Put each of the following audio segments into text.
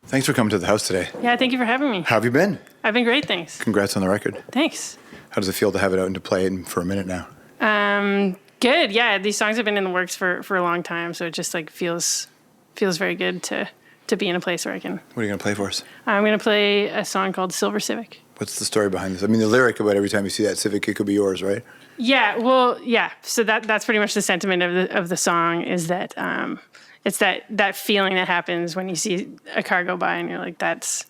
Thanks for coming to the house today. Yeah, thank you for having me. How have you been? I've been great, thanks. Congrats on the record. Thanks. How does it feel to have it out and to play it for a minute now? Good. Yeah, these songs have been in the works for a long time, so it just like feels very good to be in a place where I can. What are you going to play for us? I'm going to play a song called Silver Civic. What's the story behind this? I mean, the lyric about every time you see that Civic, it could be yours, right? Yeah, well, yeah. So that's pretty much the sentiment of the song is that it's that feeling that happens when you see a car go by and you're like, that's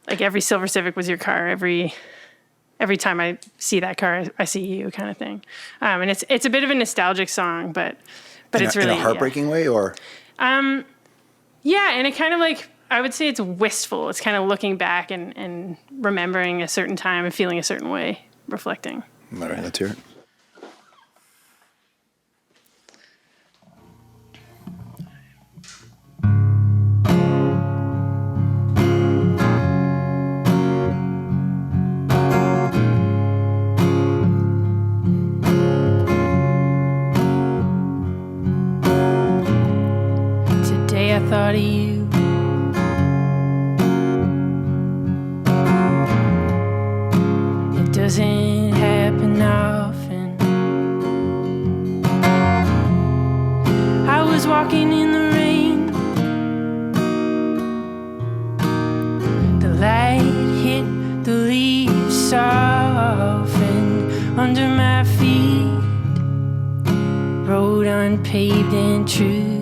like every Silver Civic was your car. Every time I see that car, I see you, kind of thing. And it's a bit of a nostalgic song, but it's really in a heartbreaking way, or yeah, and it kind of like I would say it's wistful. It's kind of looking back and remembering a certain time and feeling a certain way, reflecting. All right, let's hear it. Today I thought of you. It doesn't happen often. I was walking in the rain. The light hit the leaves, softened under my feet. Road unpaved and true.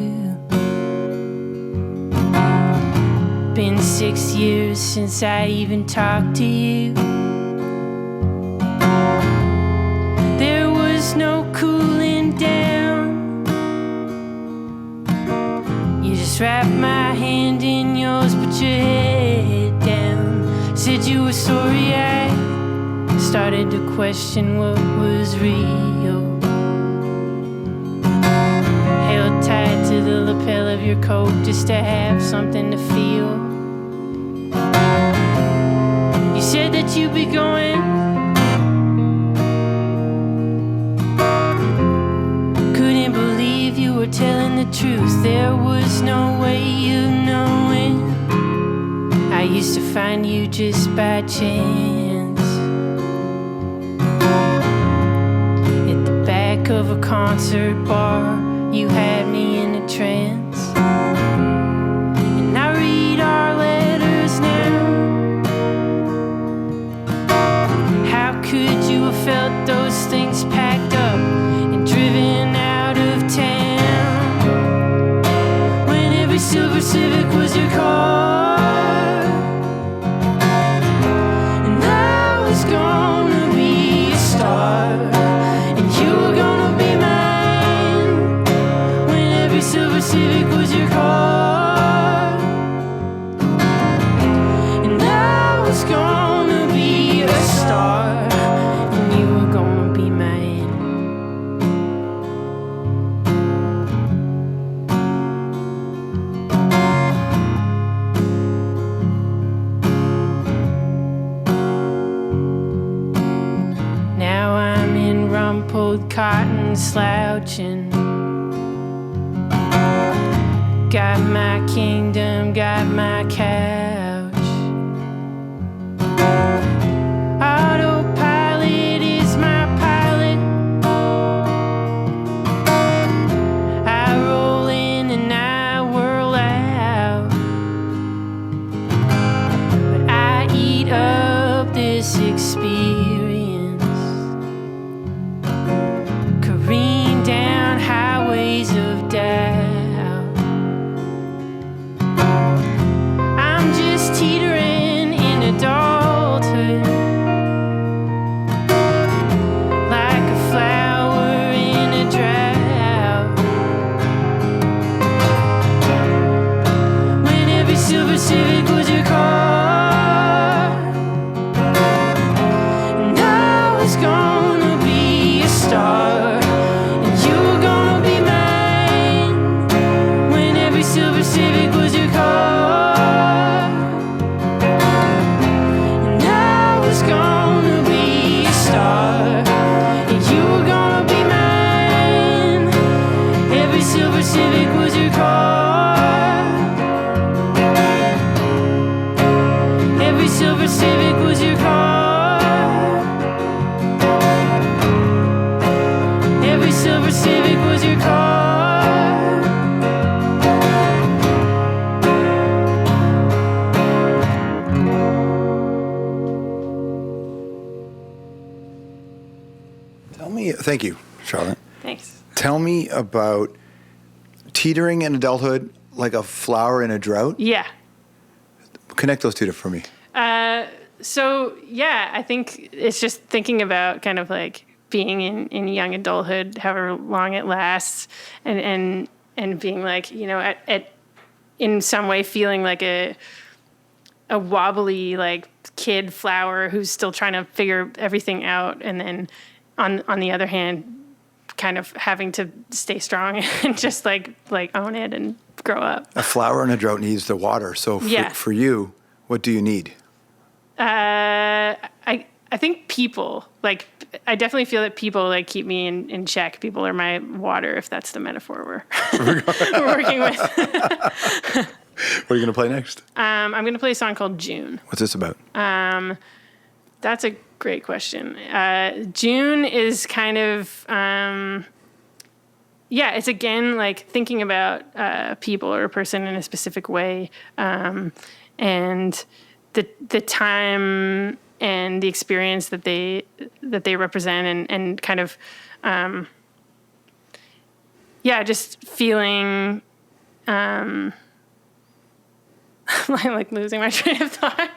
Been 6 years since I even talked to you. There was no cooling down. You just wrapped my hand in yours, put your head down. Said you were sorry. I started to question what was real. Held tight to the lapel of your coat just to have something to feel. You said that you'd be going. Couldn't believe you were telling the truth. There was no way of knowing. I used to find you just by chance. At the back of a concert bar, you had me in a trance. And I read our letters now. How could you have felt those things packed up and driven out of town? When every Silver Civic was your car. And I was gonna be a star. And you were gonna be mine. When every Silver Civic was your car. And I was gonna be a star. And you were gonna be mine. Now I'm in rumpled cotton slouching. Got my kingdom, got my couch. Autopilot is my pilot. I roll in and I whirl out. But I eat up this experience. Careen down highways of doubt. I'm Thank you, Charlotte. Thanks. Tell me about teetering in adulthood like a flower in a drought. Yeah. Connect those two for me. So yeah, I think it's just thinking about kind of like being in young adulthood, however long it lasts, and being like, you know, at in some way feeling like a wobbly like kid flower who's still trying to figure everything out, and then on the other hand, kind of having to stay strong and just like own it and grow up. A flower in a drought needs the water. So for you, what do you need? I think people, like, I definitely feel that people like keep me in check. People are my water, if that's the metaphor we're working with. What are you going to play next? I'm going to play a song called June. What's this about? That's a great question. June is kind of, it's again like thinking about people or a person in a specific way, and the time and the experience that they represent, and kind of just feeling I'm like losing my train of thought.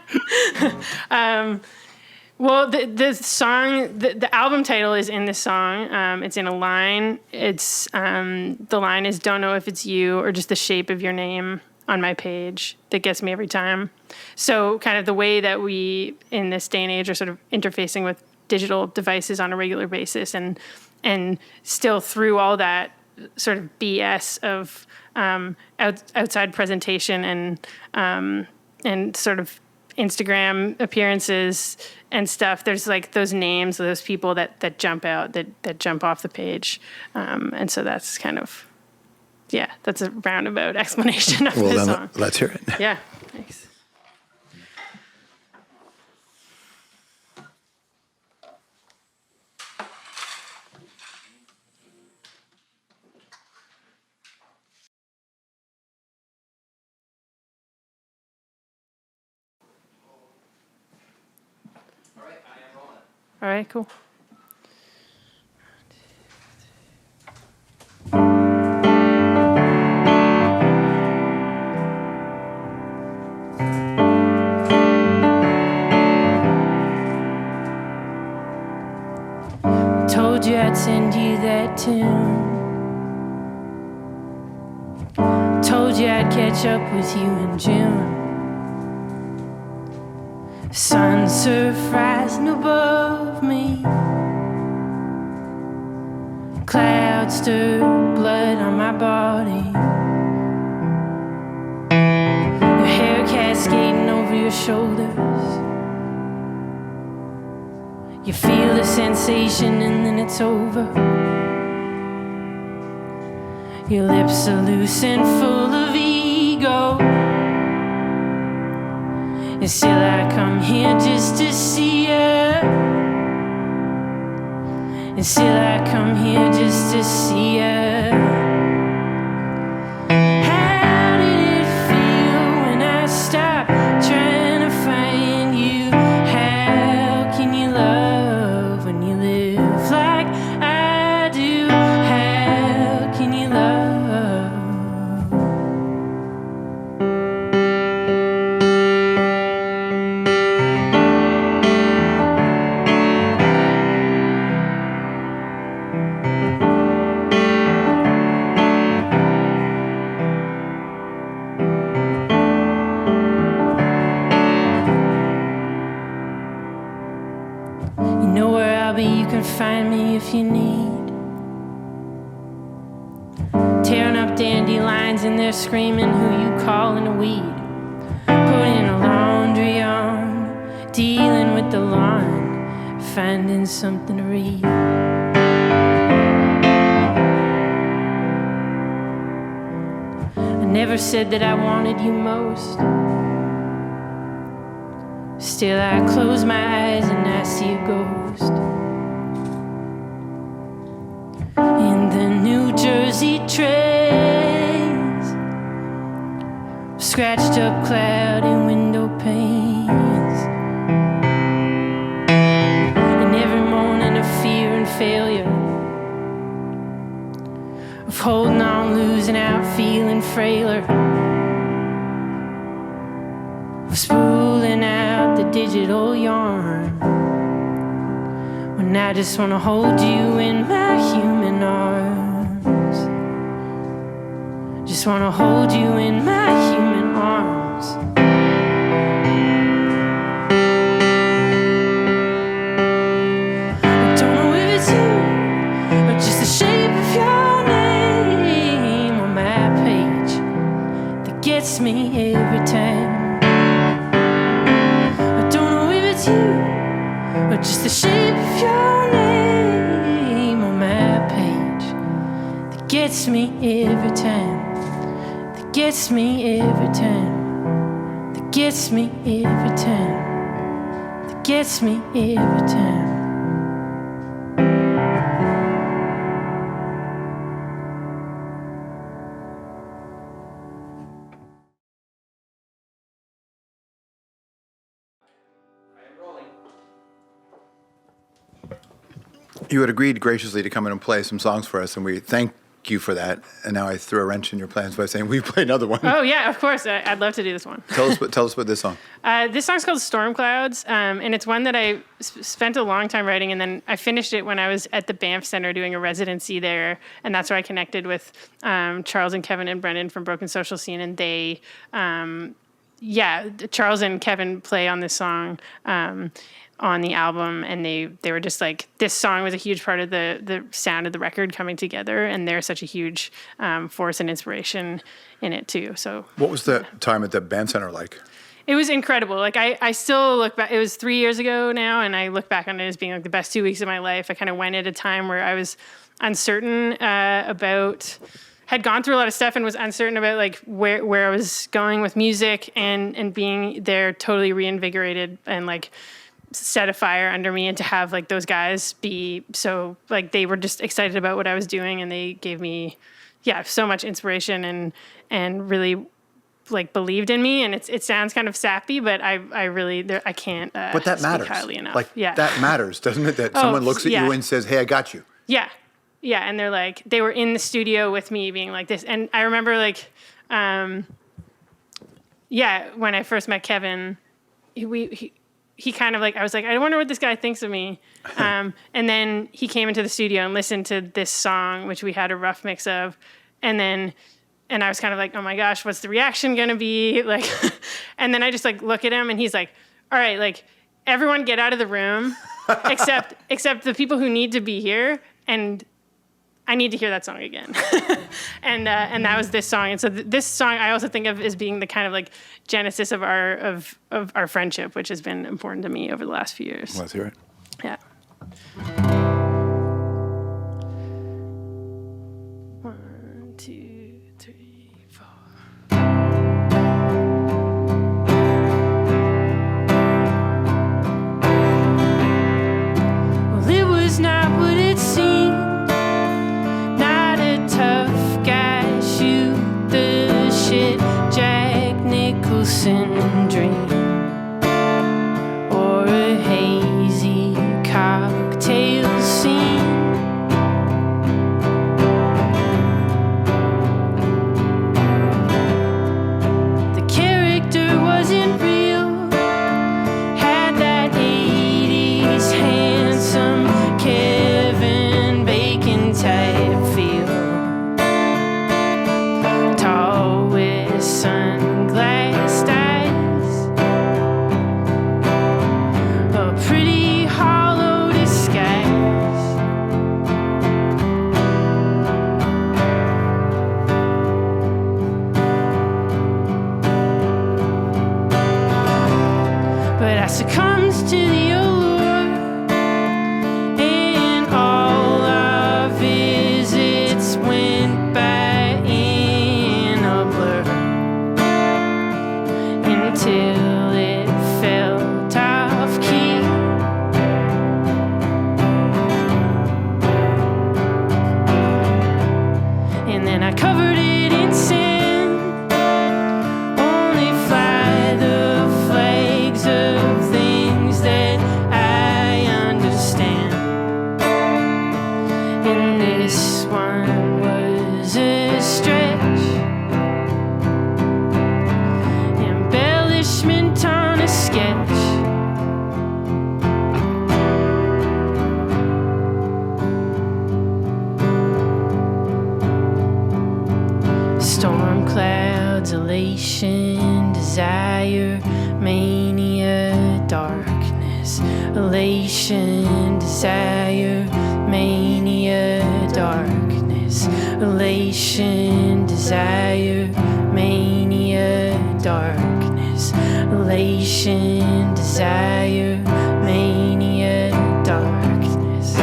Well, the song, the album title is in the song. It's in a line. It's the line is "Don't know if it's you or just the shape of your name on my page" that gets me every time. So kind of the way that we in this day and age are sort of interfacing with digital devices on a regular basis, and still through all that sort of BS of outside presentation and sort of Instagram appearances and stuff, there's like those names of those people that jump out, that jump off the page. And so that's kind of, that's a roundabout explanation of the song. Let's hear it. Yeah, thanks. All right, cool. Told you I'd send you that tune. Told you I'd catch up with you in June. Sun surf rising above me. Clouds stir blood on my body. Your hair cascading over your shoulders. You feel the sensation and then it's over. Your lips are loose and full of ego. And still I come here just to see you. And still I come here just to see you. How did it feel when I stopped trying to find you? How can you love when you live like I do? How can you love? Find me if you need. Tearing up dandelions and they're screaming who you call in a weed. Putting a laundry on, dealing with the lawn, finding something to read. I never said that I wanted you most. Still I close my eyes and I see a ghost. In the New Jersey trains, scratched up cloudy window panes, and every morning of fear and failure, holding on, losing out, feeling frailer. Was spooling out the digital yarn. When I just wanna hold you in my human arms. Just wanna hold you in my human arms. I don't know if it's you, or just the shape of your name on my page that gets me every time. I don't know if it's you, or just the shape of your name on my page that gets me every time. That gets me every time. That gets me every time. That gets me every time. You had agreed graciously to come in and play some songs for us, and we thank you for that. And now I threw a wrench in your plans by saying, will you play another one? Oh, yeah, of course. I'd love to do this one. Tell us about this song. This song's called Storm Clouds, and it's one that I spent a long time writing, and then I finished it when I was at the Banff Center doing a residency there, and that's where I connected with Charles and Kevin and Brendan from Broken Social Scene, and they... Charles and Kevin play on this song on the album, and they were just like, this song was a huge part of the sound of the record coming together, and they're such a huge force and inspiration in it too. So what was the time at the band center like? It was incredible. Like I still look back, it was 3 years ago now, and I look back on it as being like the best 2 weeks of my life. I kind of went at a time where I was uncertain had gone through a lot of stuff and was uncertain about like where I was going with music, and being there totally reinvigorated and like set a fire under me, and to have like those guys be so like, they were just excited about what I was doing, and they gave me so much inspiration and really like believed in me. And it sounds kind of sappy, but I really I can't but that matters highly enough. Like that matters, doesn't it? That someone looks at you and says, hey, I got you. Yeah, and they're like, they were in the studio with me being like this. And I remember like, when I first met Kevin, he kind of like, I was like, I wonder what this guy thinks of me. And then he came into the studio and listened to this song, which we had a rough mix of. And I was kind of like, oh my gosh, what's the reaction going to be? Like, and then I just like look at him, and he's like, all right, like everyone get out of the room except the people who need to be here. And I need to hear that song again. and that was this song. And so this song I also think of as being the kind of like genesis of our friendship, which has been important to me over the last few years. Let's hear it. Yeah. 1, 2, 3, 4. Well, it was not what it seemed. Tough guy, shoot the shit, Jack Nicholson dream, or a hazy cocktail scene. The character wasn't real, had that 80s handsome Kevin Bacon type feel. Sunglassed eyes, a pretty hollow disguise. But I succumbed to the allure, and all our visits went by in a blur, until it felt off key. And then I covered it in sand, only fly the flags of things that I understand. And this one was desire, mania, darkness, elation, desire, mania, darkness, elation, desire, mania, darkness, elation, desire, mania, darkness.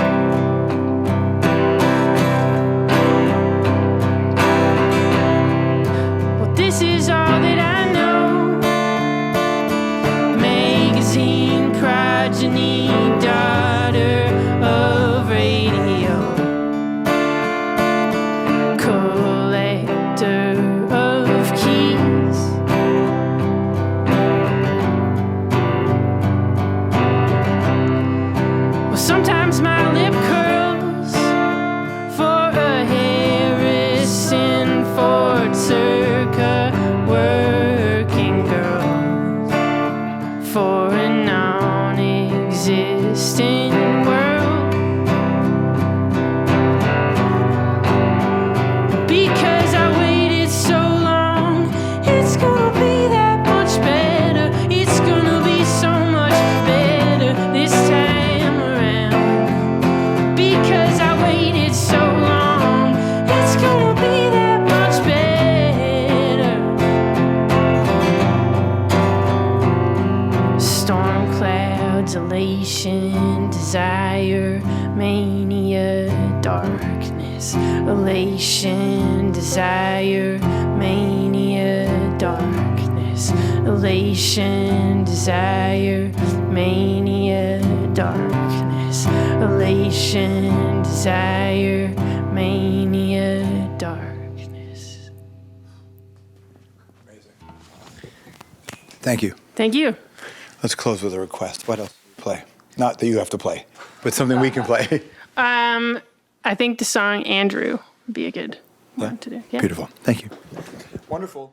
Well, this is all that I know. Magazine progeny, daughter of radio, collector of keys. Well, sometimes my lip curls for a Harrison Ford circa working girl, for a non-existent world. Because I waited so long, it's gonna be that much better. It's gonna be so much better this time around. Because I waited so long, it's gonna be that much better. Storm clouds, elation, desire, mania, darkness, elation, desire, mania, darkness, elation, desire, mania, darkness, elation, desire, mania, darkness. Thank you. Thank you. Let's close with a request. What else do we play? Not that you have to play, but something we can play. I think the song Andrew would be a good one to do. Yeah. Beautiful. Thank you. Wonderful.